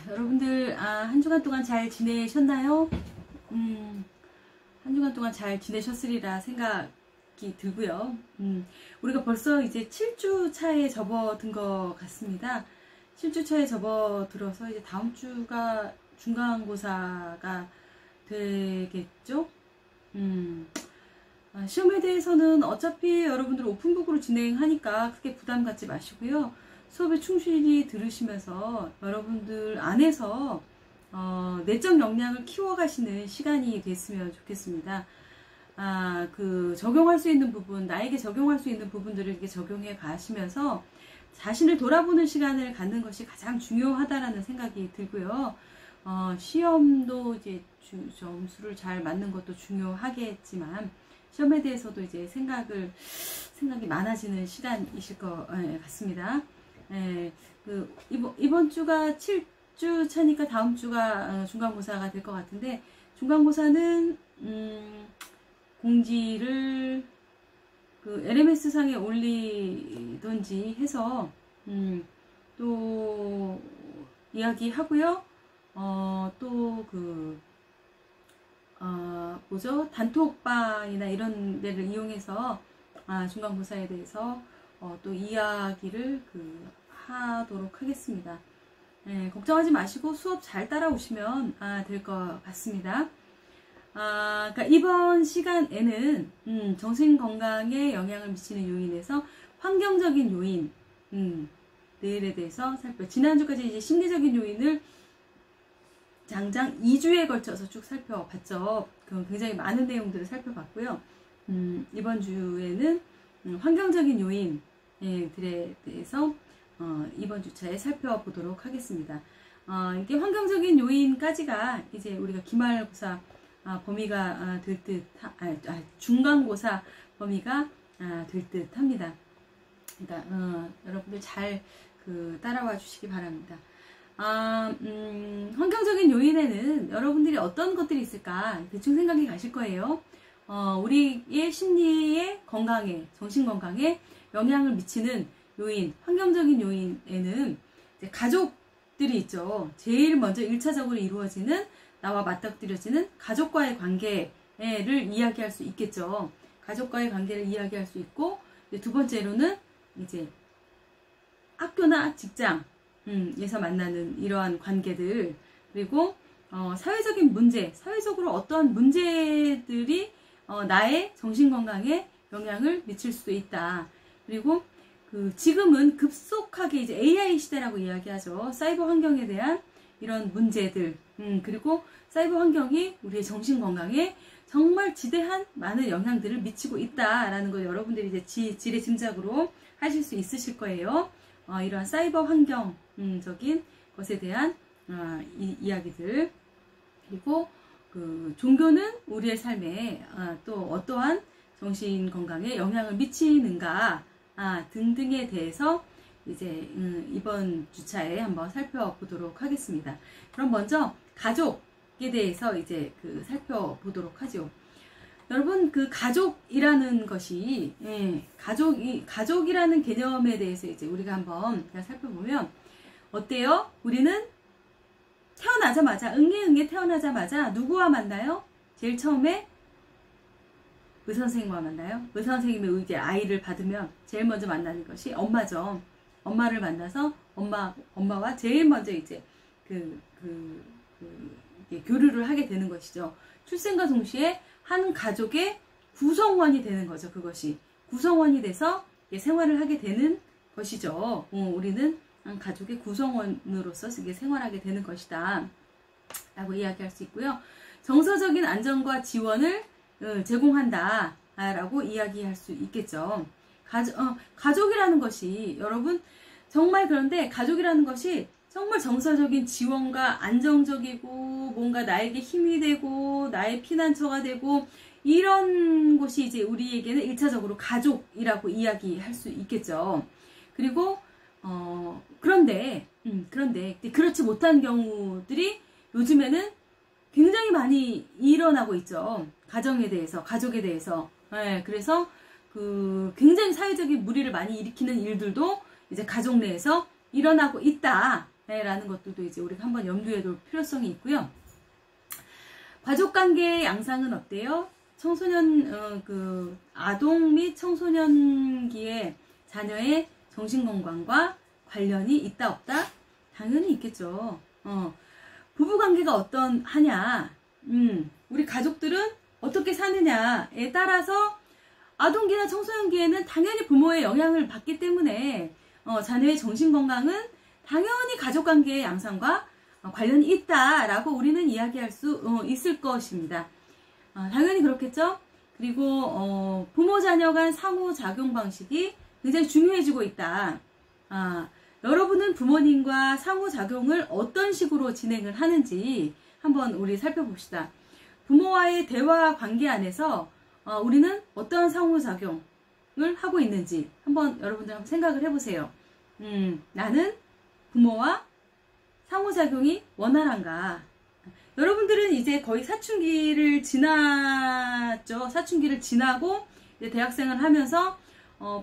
여러분들 한 주간 동안 잘 지내셨나요? 한 주간 동안 잘 지내셨으리라 생각이 들고요. 우리가 벌써 이제 7주 차에 접어든 것 같습니다. 7주 차에 접어들어서 이제 다음 주가 중간고사가 되겠죠? 시험에 대해서는 어차피 여러분들 오픈북으로 진행하니까 크게 부담 갖지 마시고요. 수업에 충실히 들으시면서 여러분들 안에서 내적 역량을 키워가시는 시간이 됐으면 좋겠습니다. 적용할 수 있는 부분, 나에게 적용할 수 있는 부분들을 이렇게 적용해 가시면서 자신을 돌아보는 시간을 갖는 것이 가장 중요하다라는 생각이 들고요. 시험도 이제 점수를 잘 맞는 것도 중요하겠지만 시험에 대해서도 이제 생각이 많아지는 시간이실 것 같습니다. 이번 주가 7주 차니까 다음 주가 중간고사가 될 것 같은데, 중간고사는 공지를 LMS 상에 올리던지 해서 또 이야기하고요. 단톡방이나 이런 데를 이용해서 중간고사에 대해서 또 이야기를 하도록 하겠습니다. 걱정하지 마시고 수업 잘 따라오시면 될 것 같습니다. 그러니까 이번 시간에는 정신건강에 영향을 미치는 요인에서 환경적인 요인들에 대해서 지난주까지 이제 심리적인 요인을 장장 2주에 걸쳐서 쭉 살펴봤죠. 굉장히 많은 내용들을 살펴봤고요. 이번 주에는 환경적인 요인들에 대해서 이번 주차에 살펴보도록 하겠습니다. 이게 환경적인 요인까지가 이제 우리가 기말고사 범위가 될 듯, 중간고사 범위가 될 듯 합니다. 그러니까 여러분들 잘 따라와 주시기 바랍니다. 환경적인 요인에는 여러분들이 어떤 것들이 있을까 대충 생각이 가실 거예요. 우리의 심리의 건강에, 정신 건강에 영향을 미치는 요인, 환경적인 요인에는 이제 가족들이 있죠. 제일 먼저 1차적으로 이루어지는, 나와 맞닥뜨려지는 가족과의 관계를 이야기할 수 있겠죠. 가족과의 관계를 이야기할 수 있고, 두 번째로는 이제 학교나 직장에서 만나는 이러한 관계들, 그리고 사회적인 문제, 사회적으로 어떠한 문제들이 나의 정신건강에 영향을 미칠 수도 있다. 그리고 지금은 급속하게 이제 AI 시대라고 이야기하죠. 사이버 환경에 대한 이런 문제들, 그리고 사이버 환경이 우리의 정신건강에 정말 지대한 많은 영향들을 미치고 있다라는 걸 여러분들이 이제 지레 짐작으로 하실 수 있으실 거예요. 이러한 사이버 환경적인 것에 대한 이야기들, 그리고 종교는 우리의 삶에 또 어떠한 정신건강에 영향을 미치는가 등등에 대해서 이제 이번 주차에 한번 살펴보도록 하겠습니다. 그럼 먼저 가족에 대해서 이제 살펴보도록 하죠. 여러분, 가족이라는 것이, 가족이라는 개념에 대해서 이제 우리가 한번 살펴보면 어때요? 우리는 태어나자마자, 응애 태어나자마자 누구와 만나요? 제일 처음에 의사 선생님과 만나요. 의사 선생님의 이제 아이를 받으면 제일 먼저 만나는 것이 엄마죠. 엄마를 만나서 엄마와 제일 먼저 이제 교류를 하게 되는 것이죠. 출생과 동시에 한 가족의 구성원이 되는 거죠. 그것이 구성원이 돼서 생활을 하게 되는 것이죠. 우리는 한 가족의 구성원으로서 생활하게 되는 것이다 라고 이야기할 수 있고요. 정서적인 안정과 지원을 제공한다 라고 이야기할 수 있겠죠. 가족이라는 것이, 여러분, 정말 그런데 가족이라는 것이 정말 정서적인 지원과 안정적이고 뭔가 나에게 힘이 되고 나의 피난처가 되고 이런 곳이 이제 우리에게는 1차적으로 가족이라고 이야기할 수 있겠죠. 그리고 그런데 그렇지 못한 경우들이 요즘에는 굉장히 많이 일어나고 있죠. 가정에 대해서, 가족에 대해서. 그래서 굉장히 사회적인 무리를 많이 일으키는 일들도 이제 가족 내에서 일어나고 있다 라는 것들도 이제 우리가 한번 염두에 둘 필요성이 있고요. 가족관계의 양상은 어때요? 아동 및 청소년기의 자녀의 정신건강과 관련이 있다 없다? 당연히 있겠죠. 부부관계가 어떠하냐, 우리 가족들은 어떻게 사느냐에 따라서 아동기나 청소년기에는 당연히 부모의 영향을 받기 때문에 자녀의 정신건강은 당연히 가족관계의 양상과 관련이 있다라고 우리는 이야기할 수 있을 것입니다. 당연히 그렇겠죠. 그리고 부모 자녀 간 상호작용 방식이 굉장히 중요해지고 있다. 여러분은 부모님과 상호작용을 어떤 식으로 진행을 하는지 한번 우리 살펴봅시다. 부모와의 대화 관계 안에서 우리는 어떤 상호작용을 하고 있는지 한번 여러분들 한번 생각을 해보세요. 나는 부모와 상호작용이 원활한가? 여러분들은 이제 거의 사춘기를 지났죠. 사춘기를 지나고 이제 대학생을 하면서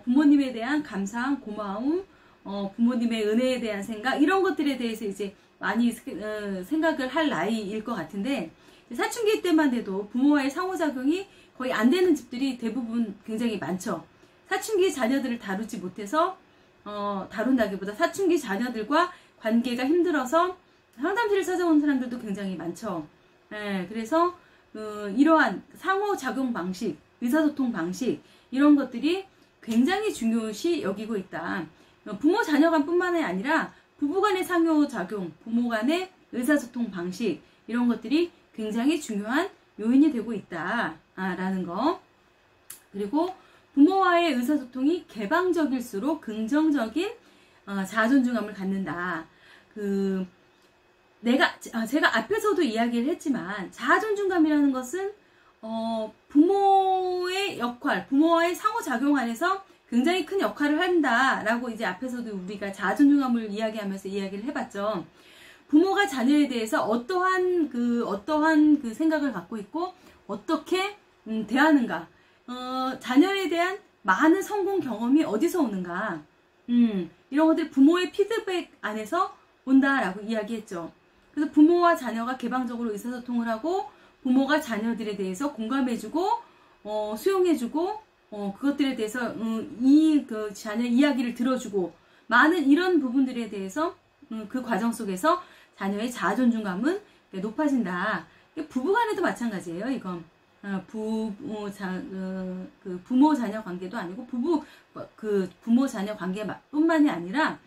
부모님에 대한 감사함, 고마움, 부모님의 은혜에 대한 생각, 이런 것들에 대해서 이제 많이 생각을 할 나이일 것 같은데, 사춘기 때만 해도 부모와의 상호작용이 거의 안 되는 집들이 대부분 굉장히 많죠. 사춘기 자녀들을 다루지 못해서 다룬다기보다 사춘기 자녀들과 관계가 힘들어서 상담실을 찾아오는 사람들도 굉장히 많죠. 그래서 이러한 상호작용 방식, 의사소통 방식, 이런 것들이 굉장히 중요시 여기고 있다. 부모 자녀 간 뿐만이 아니라 부부 간의 상호작용, 부모 간의 의사소통 방식, 이런 것들이 굉장히 중요한 요인이 되고 있다라는 거. 그리고 부모와의 의사소통이 개방적일수록 긍정적인 자아존중감을 갖는다. 제가 앞에서도 이야기를 했지만, 자아존중감이라는 것은 부모의 역할, 부모와의 상호작용 안에서 굉장히 큰 역할을 한다라고 이제 앞에서도 우리가 자아존중감을 이야기하면서 이야기를 해봤죠. 부모가 자녀에 대해서 어떠한 그 생각을 갖고 있고 어떻게 대하는가, 자녀에 대한 많은 성공 경험이 어디서 오는가, 이런 것들 부모의 피드백 안에서 온다라고 이야기했죠. 그래서 부모와 자녀가 개방적으로 의사소통을 하고 부모가 자녀들에 대해서 공감해주고 수용해주고 그것들에 대해서 그 자녀 이야기를 들어주고, 많은 이런 부분들에 대해서 그 과정 속에서 자녀의 자아존중감은 높아진다. 부부간에도 마찬가지예요. 이건 부모 자녀 관계도 아니고 부모 자녀 관계뿐만이 아니라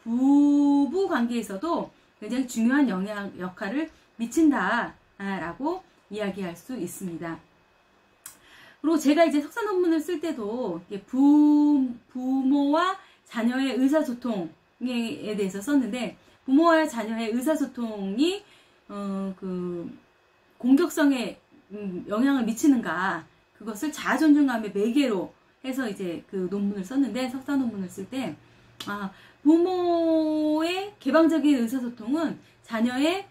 부부 관계에서도 굉장히 중요한 역할을 미친다라고 이야기할 수 있습니다. 그리고 제가 이제 석사 논문을 쓸 때도 부모와 자녀의 의사소통에 대해서 썼는데, 부모와 자녀의 의사소통이 공격성에 영향을 미치는가, 그것을 자아존중감의 매개로 해서 이제 그 논문을 썼는데, 석사 논문을 쓸 때 부모의 개방적인 의사소통은 자녀의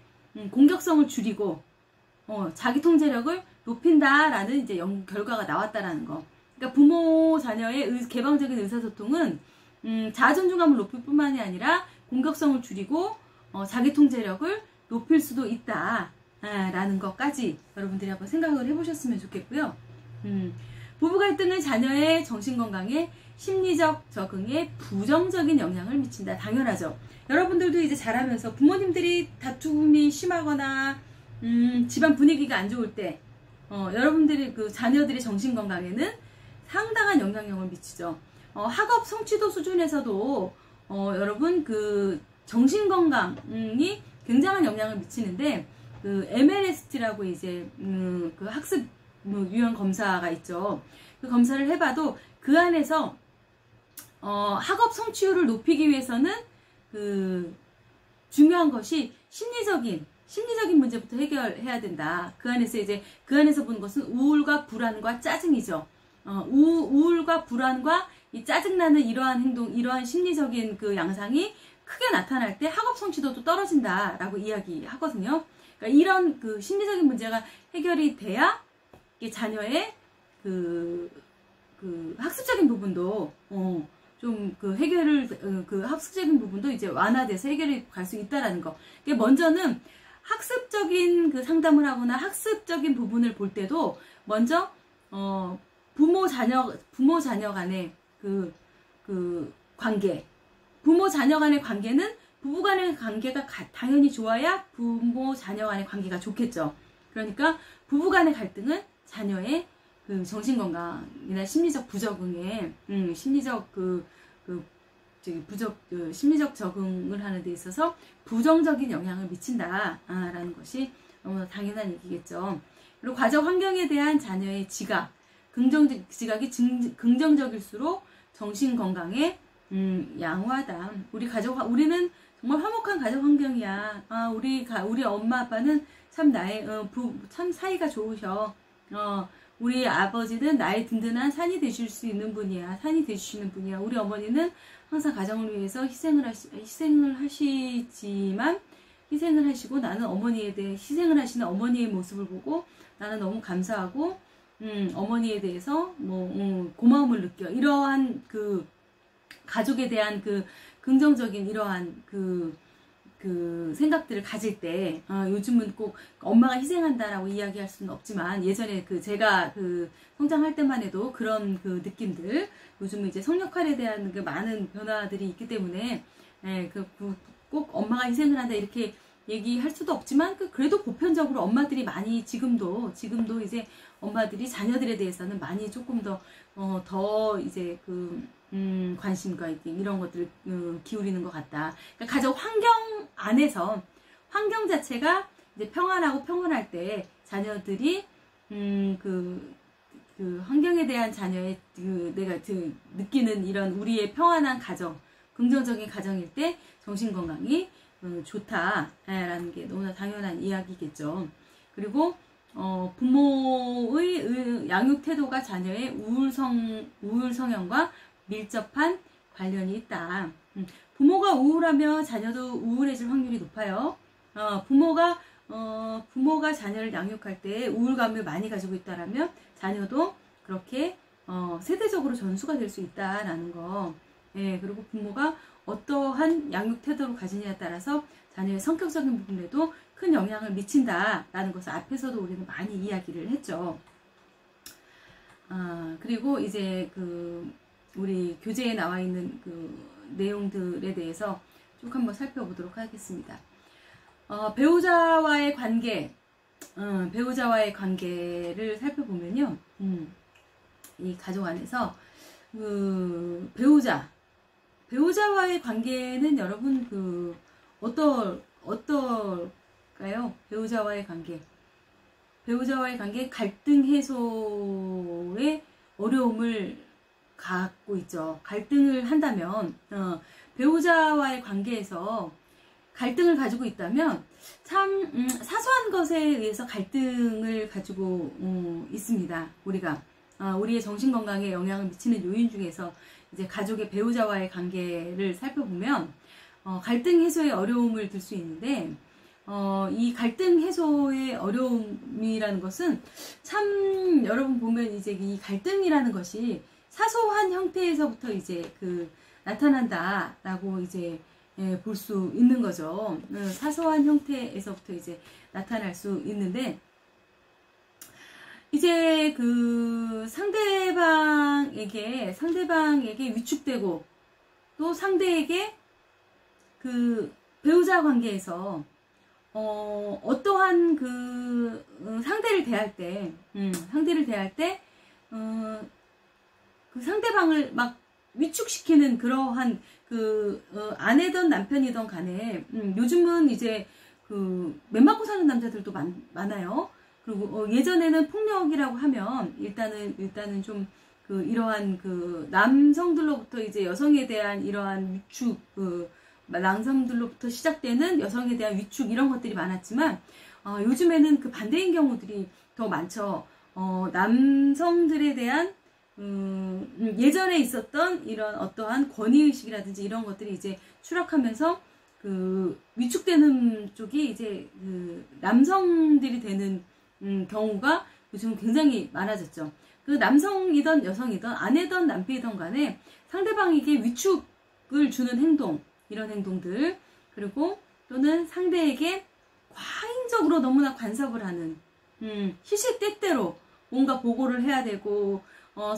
공격성을 줄이고 자기 통제력을 높인다라는 이제 연구 결과가 나왔다라는 거. 그러니까 부모 자녀의 개방적인 의사소통은 자아존중감을 높일 뿐만이 아니라 공격성을 줄이고 자기 통제력을 높일 수도 있다라는 것까지 여러분들이 한번 생각을 해보셨으면 좋겠고요. 부부 갈등은 자녀의 정신건강에 심리적 적응에 부정적인 영향을 미친다. 당연하죠. 여러분들도 이제 자라면서 부모님들이 다툼이 심하거나 집안 분위기가 안 좋을 때 여러분들이 그 자녀들의 정신건강에는 상당한 영향력을 미치죠. 학업 성취도 수준에서도 여러분 그 정신건강이 굉장한 영향을 미치는데, 그 MLST라고 이제 그 학습 유형 검사가 있죠. 그 검사를 해봐도 그 안에서 학업 성취율을 높이기 위해서는 그 중요한 것이 심리적인 문제부터 해결해야 된다. 그 안에서 보는 것은 우울과 불안과 짜증이죠. 우울과 불안과 이 짜증나는 이러한 행동, 이러한 심리적인 그 양상이 크게 나타날 때 학업 성취도도 떨어진다라고 이야기하거든요. 그러니까 이런 그 심리적인 문제가 해결이 돼야 자녀의 그 학습적인 부분도 좀 그 해결을 그 학습적인 부분도 이제 완화돼서 해결이 갈 수 있다라는 거. 먼저는 학습적인 그 상담을 하거나 학습적인 부분을 볼 때도 먼저 부모 자녀 간의 그 관계, 부모 자녀 간의 관계는 부부 간의 관계가 당연히 좋아야 부모 자녀 간의 관계가 좋겠죠. 그러니까 부부 간의 갈등은 자녀의 그 정신건강이나 심리적 부적응에 심리적 적응을 하는 데 있어서 부정적인 영향을 미친다라는 것이 너무나 당연한 얘기겠죠. 그리고 가정 환경에 대한 자녀의 지각, 지각이 긍정적일수록 정신 건강에 양호하다. 우리는 정말 화목한 가정 환경이야. 우리 엄마 아빠는 참 참 사이가 좋으셔. 우리 아버지는 나의 든든한 산이 되실 수 있는 분이야. 산이 되시는 분이야. 우리 어머니는 항상 가정을 위해서 희생을 하시지만 희생을 하시고 나는 어머니에 대해 희생을 하시는 어머니의 모습을 보고 나는 너무 감사하고 어머니에 대해서 고마움을 느껴. 이러한 그 가족에 대한 그 긍정적인 이러한 그 생각들을 가질 때 요즘은 꼭 엄마가 희생한다라고 이야기할 수는 없지만 예전에 제가 성장할 때만 해도 그런 그 느낌들, 요즘은 이제 성역할에 대한 그 많은 변화들이 있기 때문에 꼭 엄마가 희생을 한다 이렇게 얘기할 수도 없지만 그래도 보편적으로 엄마들이 많이 지금도 이제 엄마들이 자녀들에 대해서는 많이 조금 더 이제 관심과 이런 것들을 기울이는 것 같다. 그러니까 가정 환경 안에서 환경 자체가 이제 평안하고 평온할 때 자녀들이 그 환경에 대한 자녀의 내가 느끼는 이런 우리의 평안한 가정, 긍정적인 가정일 때 정신 건강이 좋다라는 게 너무나 당연한 이야기겠죠. 그리고 부모의 양육 태도가 자녀의 우울 성향과 밀접한 관련이 있다. 부모가 우울하면 자녀도 우울해질 확률이 높아요. 부모가 자녀를 양육할 때 우울감을 많이 가지고 있다라면 자녀도 그렇게 세대적으로 전수가 될 수 있다라는 거. 예, 그리고 부모가 어떠한 양육 태도를 가지냐에 따라서 자녀의 성격적인 부분에도 큰 영향을 미친다라는 것을 앞에서도 우리는 많이 이야기를 했죠. 그리고 이제 우리 교재에 나와 있는 내용들에 대해서 쭉 한번 살펴보도록 하겠습니다. 배우자와의 관계를 살펴보면요, 이 가정 안에서 배우자와의 관계는 여러분 어떨까요? 배우자와의 관계 갈등 해소의 어려움을 갖고 있죠. 갈등을 한다면 배우자와의 관계에서 갈등을 가지고 있다면 참 사소한 것에 의해서 갈등을 가지고 있습니다. 우리의 정신건강에 영향을 미치는 요인 중에서 이제 가족의 배우자와의 관계를 살펴보면 갈등 해소의 어려움을 들 수 있는데 이 갈등 해소의 어려움이라는 것은 참 여러분 보면 이제 이 갈등이라는 것이 사소한 형태에서부터 이제 나타난다라고 이제 볼 수 있는 거죠. 사소한 형태에서부터 이제 나타날 수 있는데 이제 상대방에게 위축되고 또 상대에게 배우자 관계에서 어떠한 상대를 대할 때 상대방을 막 위축시키는 그러한 아내든 남편이든 간에 요즘은 이제 맘 먹고 사는 남자들도 많아요. 그리고 예전에는 폭력이라고 하면 일단은 좀 이러한 남성들로부터 이제 여성에 대한 이러한 위축, 남성들로부터 시작되는 여성에 대한 위축 이런 것들이 많았지만 요즘에는 반대인 경우들이 더 많죠. 남성들에 대한 예전에 있었던 이런 어떠한 권위의식이라든지 이런 것들이 이제 추락하면서 위축되는 쪽이 이제 남성들이 되는 경우가 요즘 굉장히 많아졌죠. 그 남성이든 여성이든 아내든 남편이든 간에 상대방에게 위축을 주는 행동, 이런 행동들, 그리고 또는 상대에게 과잉적으로 너무나 간섭을 하는, 시시때때로 뭔가 보고를 해야 되고,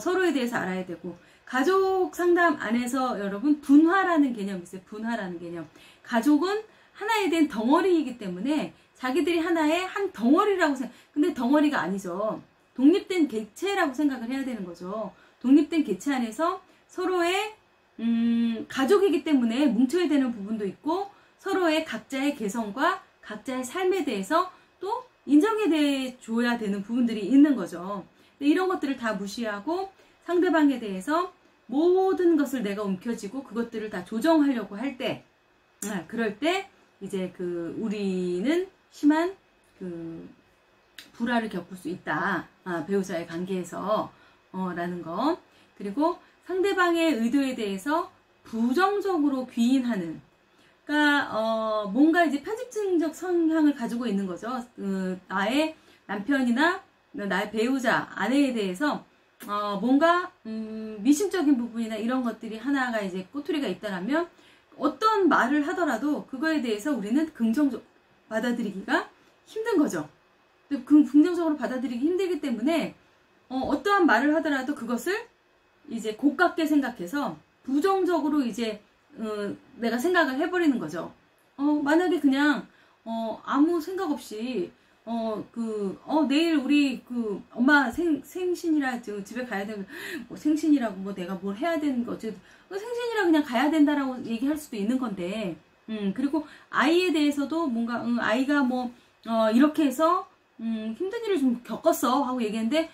서로에 대해서 알아야 되고, 가족 상담 안에서 여러분 분화라는 개념이 있어요. 분화라는 개념. 가족은 하나에 대한 덩어리이기 때문에 자기들이 하나의 한 덩어리라고 근데 덩어리가 아니죠. 독립된 객체라고 생각을 해야 되는 거죠. 독립된 객체 안에서 서로의 가족이기 때문에 뭉쳐야 되는 부분도 있고, 서로의 각자의 개성과 각자의 삶에 대해서 또 인정해 줘야 되는 부분들이 있는 거죠. 이런 것들을 다 무시하고 상대방에 대해서 모든 것을 내가 움켜쥐고 그것들을 다 조정하려고 할 때, 그럴 때 이제 우리는 심한 불화를 겪을 수 있다. 배우자의 관계에서 라는 거. 그리고 상대방의 의도에 대해서 부정적으로 귀인하는, 그러니까 뭔가 이제 편집증적 성향을 가지고 있는 거죠. 나의 남편이나 나의 배우자, 아내에 대해서 뭔가 미심적인 부분이나 이런 것들이 하나가 이제 꼬투리가 있다라면 어떤 말을 하더라도 그거에 대해서 우리는 긍정적으로 받아들이기가 힘든 거죠. 긍정적으로 받아들이기 힘들기 때문에 어떠한 말을 하더라도 그것을 이제 고깝게 생각해서 부정적으로 이제 내가 생각을 해버리는 거죠. 만약에 그냥 아무 생각 없이 내일 우리 엄마 생신이라 집에 가야 되면, 뭐 생신이라고 뭐 내가 뭘 해야 되는 거지. 생신이라 그냥 가야 된다라고 얘기할 수도 있는 건데, 그리고 아이에 대해서도 뭔가, 아이가 뭐, 이렇게 해서, 힘든 일을 좀 겪었어. 하고 얘기했는데,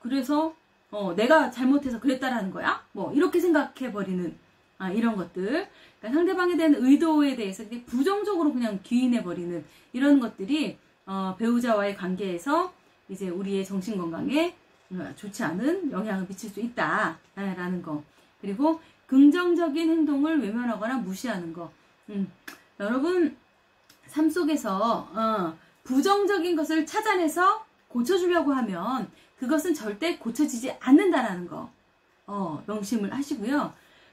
그래서 내가 잘못해서 그랬다라는 거야? 뭐, 이렇게 생각해버리는, 이런 것들. 그러니까 상대방에 대한 의도에 대해서 부정적으로 그냥 귀인해버리는 이런 것들이, 배우자와의 관계에서 이제 우리의 정신건강에 좋지 않은 영향을 미칠 수 있다라는 거. 그리고 긍정적인 행동을 외면하거나 무시하는 거. 여러분, 삶 속에서 부정적인 것을 찾아내서 고쳐주려고 하면 그것은 절대 고쳐지지 않는다라는 거. 명심을 하시고요.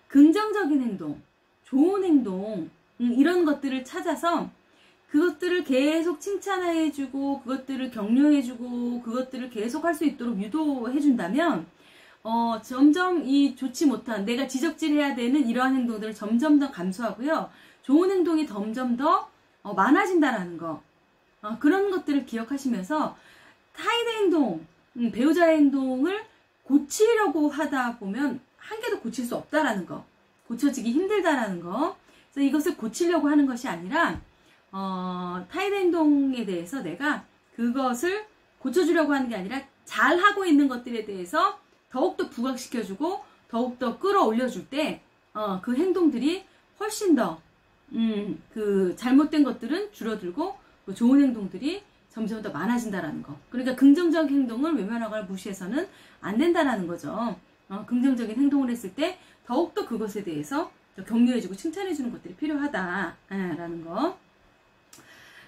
긍정적인 행동, 좋은 행동, 이런 것들을 찾아서 그것들을 계속 칭찬해주고, 그것들을 격려해주고, 그것들을 계속 할 수 있도록 유도해준다면, 점점 이 좋지 못한, 내가 지적질해야 되는 이러한 행동들을 점점 더 감소하고요. 좋은 행동이 점점 더 많아진다라는 거. 그런 것들을 기억하시면서 타인의 행동, 배우자의 행동을 고치려고 하다 보면 한 개도 고칠 수 없다라는 거. 고쳐지기 힘들다라는 거. 그래서 이것을 고치려고 하는 것이 아니라, 타인 행동에 대해서 내가 그것을 고쳐주려고 하는 게 아니라 잘하고 있는 것들에 대해서 더욱더 부각시켜주고 더욱더 끌어올려줄 때, 그 행동들이 훨씬 더, 잘못된 것들은 줄어들고 좋은 행동들이 점점 더 많아진다라는 거. 그러니까 긍정적인 행동을 외면하거나 무시해서는 안 된다라는 거죠. 긍정적인 행동을 했을 때 더욱더 그것에 대해서 격려해주고 칭찬해주는 것들이 필요하다라는 거.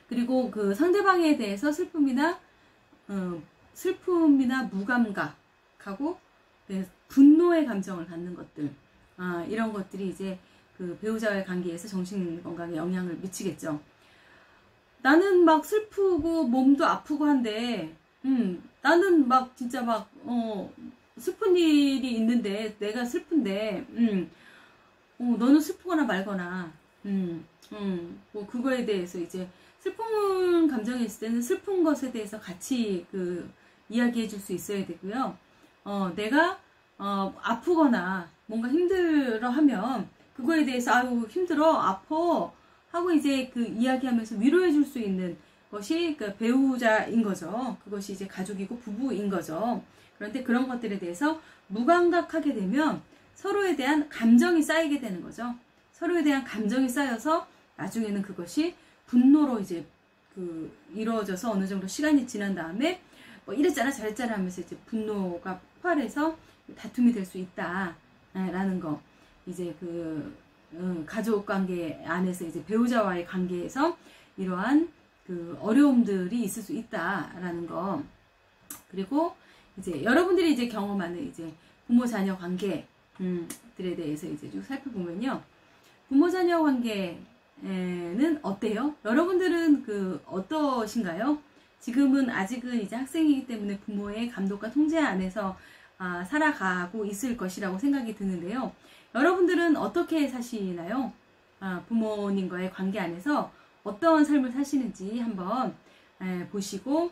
그리고 상대방에 대해서 슬픔이나 무감각하고 분노의 감정을 갖는 것들, 이런 것들이 이제 배우자와의 관계에서 정신건강에 영향을 미치겠죠. 나는 막 슬프고 몸도 아프고 한데, 나는 막 진짜 막 슬픈 일이 있는데, 내가 슬픈데, 너는 슬프거나 말거나, 뭐 그거에 대해서 이제 슬픈 감정이 있을 때는 슬픈 것에 대해서 같이 이야기해 줄 수 있어야 되고요. 내가 아프거나 뭔가 힘들어 하면 그거에 대해서 아유 힘들어 아파 하고 이제 이야기하면서 위로해 줄 수 있는 것이 배우자인 거죠. 그것이 이제 가족이고 부부인 거죠. 그런데 그런 것들에 대해서 무감각하게 되면 서로에 대한 감정이 쌓이게 되는 거죠. 서로에 대한 감정이 쌓여서 나중에는 그것이 분노로 이제 이루어져서 어느 정도 시간이 지난 다음에 뭐 이랬잖아 저랬잖아 하면서 이제 분노가 폭발해서 다툼이 될 수 있다라는 거. 이제 가족 관계 안에서 이제 배우자와의 관계에서 이러한 어려움들이 있을 수 있다라는 거. 그리고 이제 여러분들이 이제 경험하는 이제 부모 자녀 관계 들에 대해서 이제 쭉 살펴보면요. 부모 자녀 관계는 어때요? 여러분들은 어떠신가요? 지금은 아직은 이제 학생이기 때문에 부모의 감독과 통제 안에서 살아가고 있을 것이라고 생각이 드는데요. 여러분들은 어떻게 사시나요? 부모님과의 관계 안에서 어떤 삶을 사시는지 한번 보시고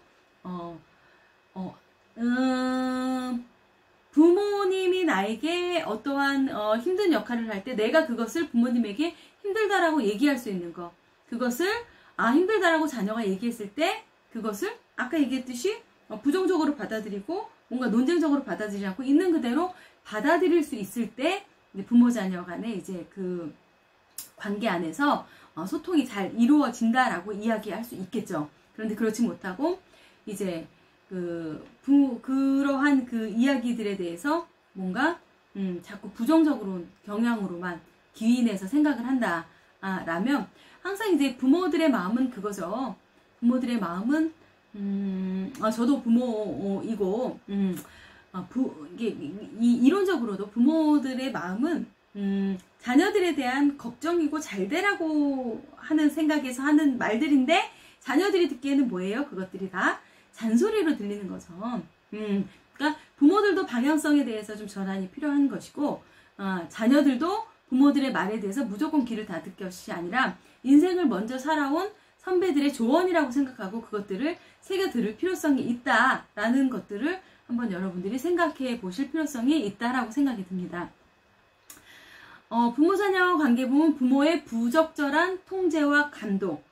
부모님이 나에게 어떠한 힘든 역할을 할 때 내가 그것을 부모님에게 힘들다라고 얘기할 수 있는 거, 그것을 힘들다라고 자녀가 얘기했을 때 그것을 아까 얘기했듯이 부정적으로 받아들이고 뭔가 논쟁적으로 받아들이지 않고 있는 그대로 받아들일 수 있을 때 이제 부모 자녀 간의 이제 그 관계 안에서 소통이 잘 이루어진다라고 이야기할 수 있겠죠. 그런데 그렇지 못하고 이제 그러한 그 이야기들에 대해서 뭔가 자꾸 부정적으로 경향으로만 기인해서 생각을 한다 라면 항상 이제 부모들의 마음은 그거죠. 부모들의 마음은 저도 부모이고 이론적으로도 부모들의 마음은 자녀들에 대한 걱정이고 잘 되라고 하는 생각에서 하는 말들인데 자녀들이 듣기에는 뭐예요? 그것들이 다 잔소리로 들리는 거죠. 그러니까 부모들도 방향성에 대해서 좀 전환이 필요한 것이고 자녀들도 부모들의 말에 대해서 무조건 귀를 닫을 것이 아니라 인생을 먼저 살아온 선배들의 조언이라고 생각하고 그것들을 새겨 들을 필요성이 있다라는 것들을 한번 여러분들이 생각해 보실 필요성이 있다라고 생각이 듭니다. 부모 자녀 관계 보면 부모의 부적절한 통제와 감독.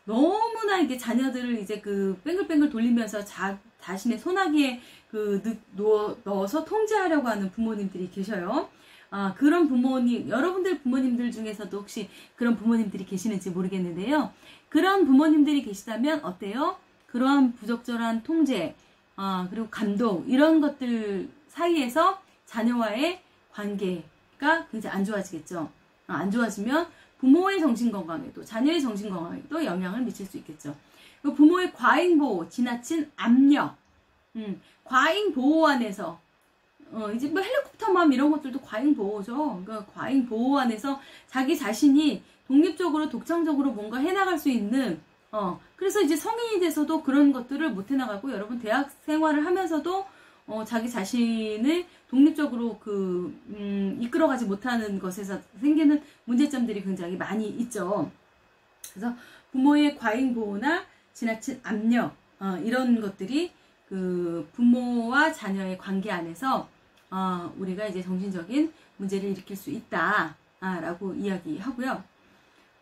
너무나 이게 자녀들을 이제 뺑글뺑글 돌리면서 자신의 손아귀에 넣어서 통제하려고 하는 부모님들이 계셔요. 그런 부모님, 여러분들 부모님들 중에서도 혹시 그런 부모님들이 계시는지 모르겠는데요. 그런 부모님들이 계시다면 어때요? 그러한 부적절한 통제, 그리고 감동, 이런 것들 사이에서 자녀와의 관계가 굉장히 안 좋아지겠죠. 안 좋아지면 부모의 정신건강에도, 자녀의 정신건강에도 영향을 미칠 수 있겠죠. 그리고 부모의 과잉보호, 지나친 압력, 과잉보호 안에서 이제 뭐 헬리콥터맘 이런 것들도 과잉보호죠. 그러니까 과잉보호 안에서 자기 자신이 독립적으로 독창적으로 뭔가 해나갈 수 있는 그래서 이제 성인이 돼서도 그런 것들을 못 해나가고 여러분 대학 생활을 하면서도 자기 자신을 독립적으로 이끌어가지 못하는 것에서 생기는 문제점들이 굉장히 많이 있죠. 그래서 부모의 과잉보호나 지나친 압력 이런 것들이 부모와 자녀의 관계 안에서 우리가 이제 정신적인 문제를 일으킬 수 있다라고 이야기하고요.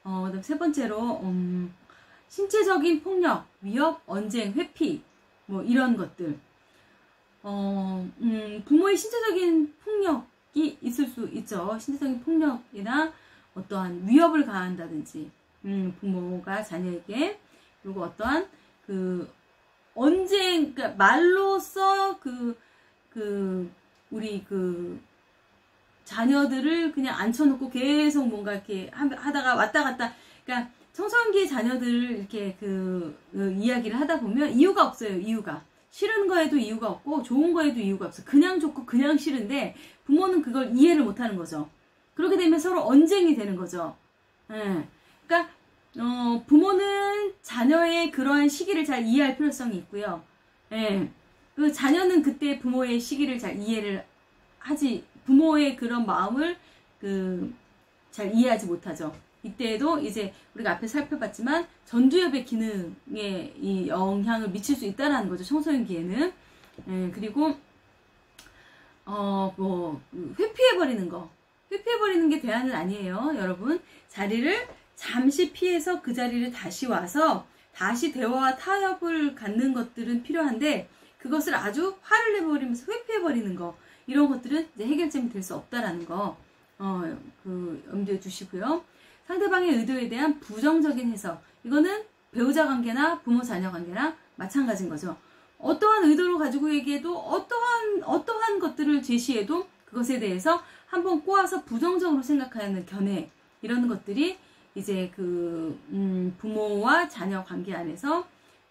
그다음 세 번째로 신체적인 폭력, 위협, 언쟁, 회피 뭐 이런 것들. 부모의 신체적인 폭력이 있을 수 있죠. 신체적인 폭력이나 어떠한 위협을 가한다든지 부모가 자녀에게 그리고 어떠한 언쟁, 그러니까 말로써 우리 자녀들을 그냥 앉혀놓고 계속 뭔가 이렇게 하다가 왔다 갔다, 그러니까 청소년기의 자녀들을 이렇게 이야기를 하다 보면 이유가 없어요. 이유가. 싫은 거에도 이유가 없고 좋은 거에도 이유가 없어. 그냥 좋고 그냥 싫은데 부모는 그걸 이해를 못하는 거죠. 그렇게 되면 서로 언쟁이 되는 거죠. 그러니까 부모는 자녀의 그러한 시기를 잘 이해할 필요성이 있고요. 그 자녀는 그때 부모의 시기를 잘 이해를 하지, 부모의 그런 마음을 잘 이해하지 못하죠. 이때에도 이제 우리가 앞에 살펴봤지만 전두엽의 기능에 이 영향을 미칠 수 있다는 거죠. 청소년기에는. 그리고 회피해버리는 거. 회피해버리는 게 대안은 아니에요. 여러분, 자리를 잠시 피해서 그 자리를 다시 와서 다시 대화와 타협을 갖는 것들은 필요한데 그것을 아주 화를 내버리면서 회피해버리는 거, 이런 것들은 이제 해결점이 될 수 없다라는 거 염두에 두시고요. 상대방의 의도에 대한 부정적인 해석, 이거는 배우자 관계나 부모 자녀 관계나 마찬가지인 거죠. 어떠한 의도를 가지고 얘기해도 어떠한 것들을 제시해도 그것에 대해서 한번 꼬아서 부정적으로 생각하는 견해, 이런 것들이 이제 부모와 자녀 관계 안에서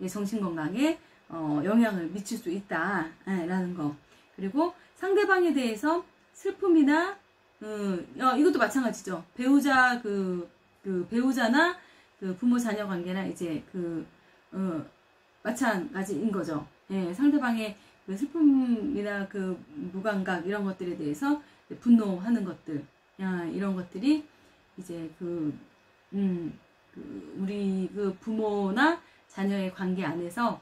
정신건강에 영향을 미칠 수 있다라는 거. 그리고 상대방에 대해서 슬픔이나 이것도 마찬가지죠. 배우자 그 배우자나 그 부모 자녀 관계나 이제 마찬가지인 거죠. 예, 상대방의 그 슬픔이나 그 무감각 이런 것들에 대해서 분노하는 것들, 이런 것들이 이제 우리 그 부모나 자녀의 관계 안에서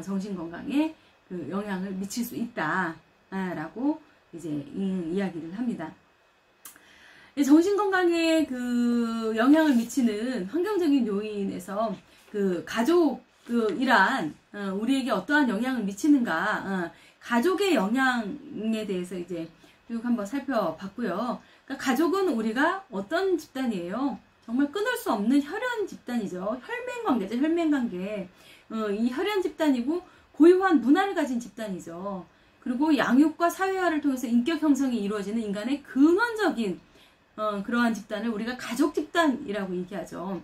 정신 건강에 그 영향을 미칠 수 있다라고 이제 이야기를 합니다. 정신 건강에 그 영향을 미치는 환경적인 요인에서 그 가족이란 우리에게 어떠한 영향을 미치는가, 가족의 영향에 대해서 이제 쭉 한번 살펴봤고요. 그러니까 가족은 우리가 어떤 집단이에요? 정말 끊을 수 없는 혈연 집단이죠. 혈맹관계죠. 혈맹관계. 이 혈연 집단이고 고유한 문화를 가진 집단이죠. 그리고 양육과 사회화를 통해서 인격 형성이 이루어지는 인간의 근원적인 그러한 집단을 우리가 가족 집단이라고 얘기하죠.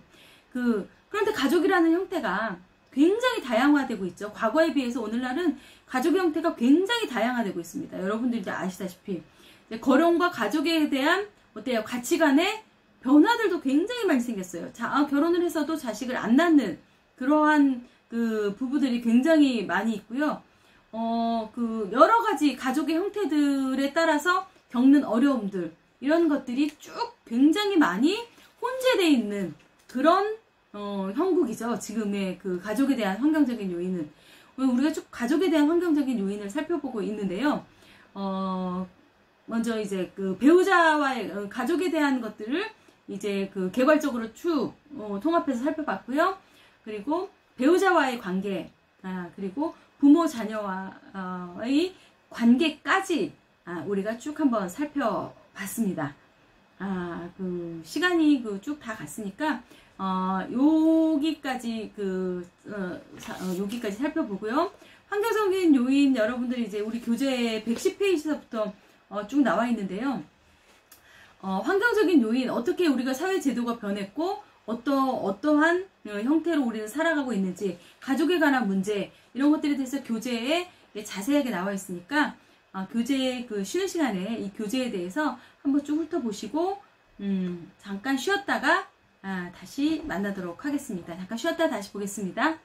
그런데 가족이라는 형태가 굉장히 다양화되고 있죠. 과거에 비해서 오늘날은 가족의 형태가 굉장히 다양화되고 있습니다. 여러분들이 다 아시다시피 거론과 가족에 대한 어때요? 가치관의 변화들도 굉장히 많이 생겼어요. 결혼을 해서도 자식을 안 낳는 그러한 그 부부들이 굉장히 많이 있고요. 여러 가지 가족의 형태들에 따라서 겪는 어려움들, 이런 것들이 쭉 굉장히 많이 혼재되어 있는 그런 형국이죠. 지금의 그 가족에 대한 환경적인 요인은. 우리가 쭉 가족에 대한 환경적인 요인을 살펴보고 있는데요. 먼저 이제 그 배우자와의 가족에 대한 것들을 이제 그 개괄적으로 쭉 통합해서 살펴봤고요. 그리고 배우자와의 관계, 그리고 부모 자녀와의 관계까지 우리가 쭉 한번 살펴봤습니다. 시간이 쭉 다 갔으니까 여기까지 여기까지 살펴보고요. 환경적인 요인 여러분들이 이제 우리 교재 110페이지서부터 쭉 나와 있는데요. 환경적인 요인, 어떻게 우리가 사회 제도가 변했고 어떠한 형태로 우리는 살아가고 있는지, 가족에 관한 문제, 이런 것들에 대해서 교재에 자세하게 나와 있으니까 교재 쉬는 시간에 이 교재에 대해서 한번 쭉 훑어보시고 잠깐 쉬었다가 다시 만나도록 하겠습니다. 잠깐 쉬었다 다시 보겠습니다.